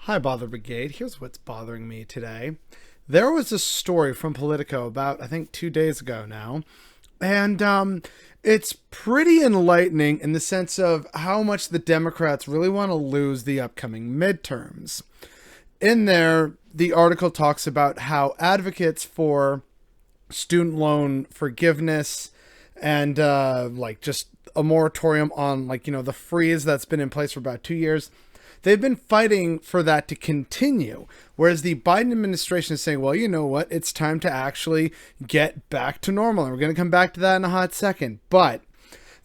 Hi, Bother Brigade. Here's what's bothering me today. There was a story from Politico about, I think, 2 days ago now. And it's pretty enlightening in the sense of how much the Democrats really want to lose the upcoming midterms. In there, the article talks about how advocates for student loan forgiveness and just a moratorium on the freeze that's been in place for about 2 years. They've been fighting for that to continue, whereas the Biden administration is saying, well, you know what, it's time to actually get back to normal. And we're going to come back to that in a hot second. But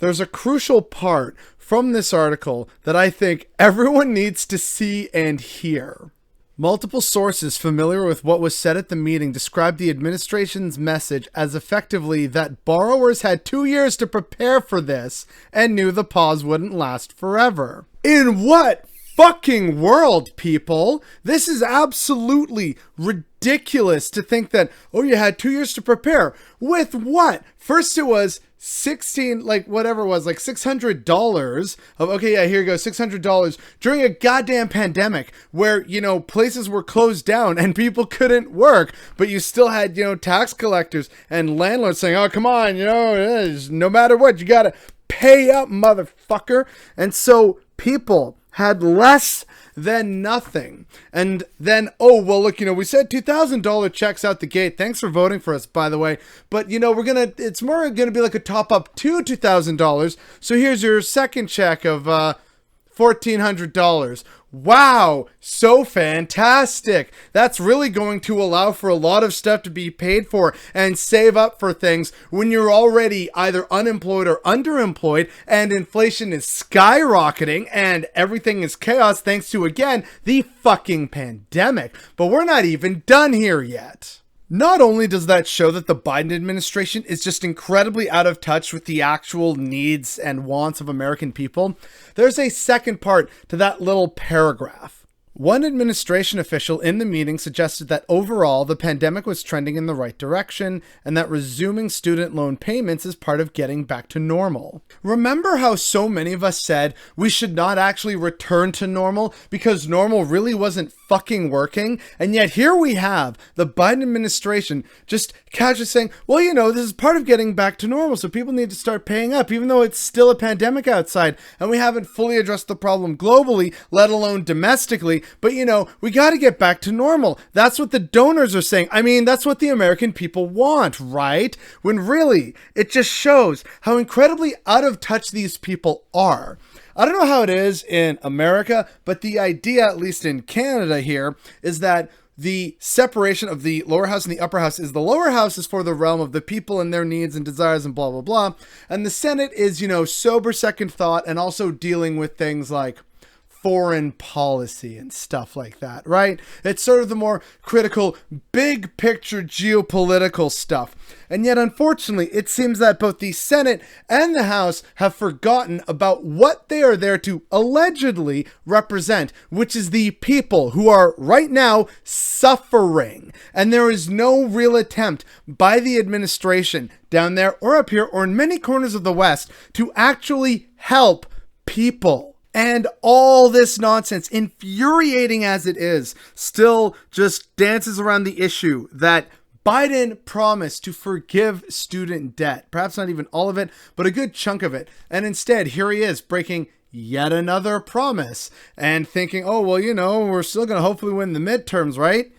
there's a crucial part from this article that I think everyone needs to see and hear. Multiple sources familiar with what was said at the meeting described the administration's message as effectively that borrowers had 2 years to prepare for this and knew the pause wouldn't last forever. In what fucking world, people? This is absolutely ridiculous to think that, oh, you had 2 years to prepare. With what? First it was $600 of, okay, yeah, here you go, $600 during a goddamn pandemic where, places were closed down and people couldn't work, but you still had, tax collectors and landlords saying, oh, come on, no matter what, you gotta pay up, motherfucker. And so people had less than nothing. And then, oh, well, look, we said $2,000 checks out the gate. Thanks for voting for us, by the way. But, it's more going to be like a top up to $2,000. So here's your second check of $1,400. Wow, so fantastic. That's really going to allow for a lot of stuff to be paid for and save up for things when you're already either unemployed or underemployed and inflation is skyrocketing and everything is chaos thanks to, again, the fucking pandemic. But we're not even done here yet. Not only does that show that the Biden administration is just incredibly out of touch with the actual needs and wants of American people, there's a second part to that little paragraph. One administration official in the meeting suggested that overall the pandemic was trending in the right direction and that resuming student loan payments is part of getting back to normal. Remember how so many of us said we should not actually return to normal because normal really wasn't fucking working? And yet here we have the Biden administration just casually saying, well, this is part of getting back to normal, so people need to start paying up, even though it's still a pandemic outside and we haven't fully addressed the problem globally, let alone domestically. But, we got to get back to normal. That's what the donors are saying. I mean, that's what the American people want, right? When really, it just shows how incredibly out of touch these people are. I don't know how it is in America, but the idea, at least in Canada here, is that the separation of the lower house and the upper house is the lower house is for the realm of the people and their needs and desires and blah, blah, blah. And the Senate is, sober second thought and also dealing with things like foreign policy and stuff like that, right? It's sort of the more critical, big picture geopolitical stuff. And yet, unfortunately, it seems that both the Senate and the House have forgotten about what they are there to allegedly represent, which is the people who are right now suffering. And there is no real attempt by the administration down there or up here or in many corners of the West to actually help people. And all this nonsense, infuriating as it is, still just dances around the issue that Biden promised to forgive student debt. Perhaps not even all of it, but a good chunk of it. And instead, here he is breaking yet another promise and thinking, oh, well, we're still going to hopefully win the midterms, right?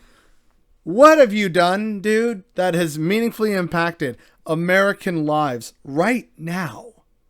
What have you done, dude, that has meaningfully impacted American lives right now?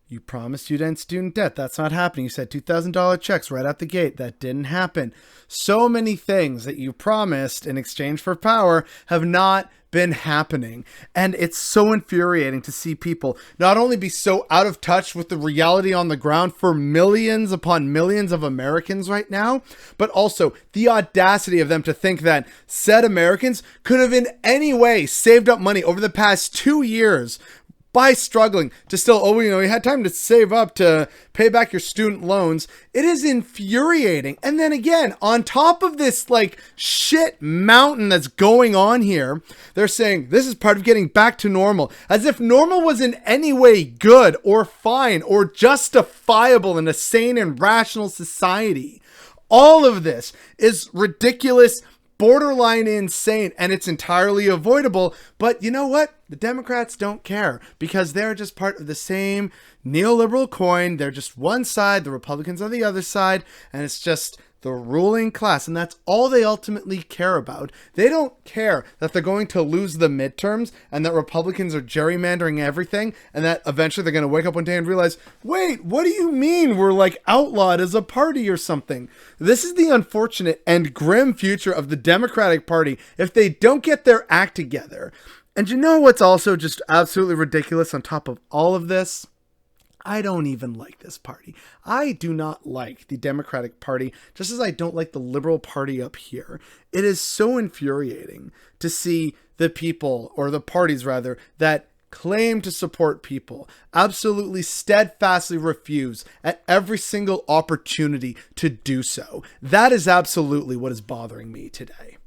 You promised you'd end student debt. That's not happening. You said $2,000 checks right out the gate. That didn't happen. So many things that you promised in exchange for power have not been happening. And it's so infuriating to see people not only be so out of touch with the reality on the ground for millions upon millions of Americans right now, but also the audacity of them to think that said Americans could have in any way saved up money over the past 2 years by struggling to still, you had time to save up to pay back your student loans. It is infuriating. And then again, on top of this shit mountain that's going on here, they're saying this is part of getting back to normal, as if normal was in any way good or fine or justifiable in a sane and rational society. All of this is ridiculous, borderline insane, and it's entirely avoidable. But you know what? The Democrats don't care because they're just part of the same neoliberal coin. They're just one side, the Republicans are the other side, and it's just the ruling class, and that's all they ultimately care about. They don't care that they're going to lose the midterms and that Republicans are gerrymandering everything, and that eventually they're going to wake up one day and realize, wait, what do you mean we're like outlawed as a party or something? This is the unfortunate and grim future of the Democratic Party if they don't get their act together. And you know what's also just absolutely ridiculous on top of all of this? I don't even like this party. I do not like the Democratic Party, just as I don't like the Liberal Party up here. It is so infuriating to see the people, or the parties rather, that claim to support people absolutely steadfastly refuse at every single opportunity to do so. That is absolutely what is bothering me today.